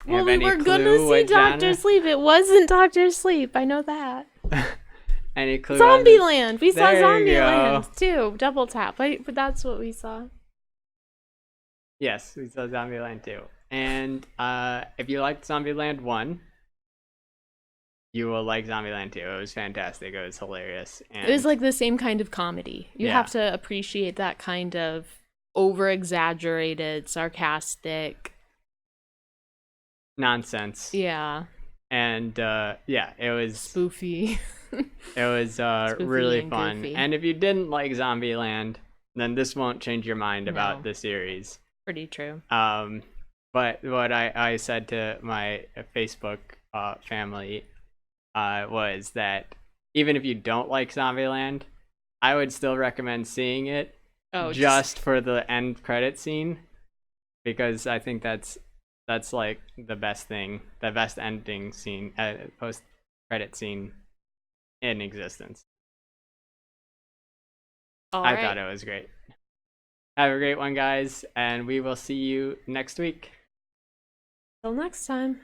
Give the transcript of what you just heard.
Well, Have we any were gonna clue see what Doctor genre? Sleep. It wasn't Doctor Sleep. I know that. Any clue on this? Zombieland. We saw There you go. Zombieland too. Double tap. But that's what we saw. Yes, we saw Zombieland 2. And if you liked Zombieland 1, you will like Zombieland 2. It was fantastic. It was hilarious. And It was like the same kind of comedy. You Yeah. have to appreciate that kind of over exaggerated, sarcastic. nonsense. Yeah. And yeah, it was Spoofy. Spoofy really and fun. goofy. And if you didn't like Zombieland, then this won't change your mind about No. the series. Pretty true. But what I said to my Facebook family was that even if you don't like Zombieland, I would still recommend seeing it Oh, just for the end credit scene, because I think that's like the best thing, the best ending scene, post credit scene in existence. I thought it was great. Have a great one, guys, and we will see you next week. Till next time.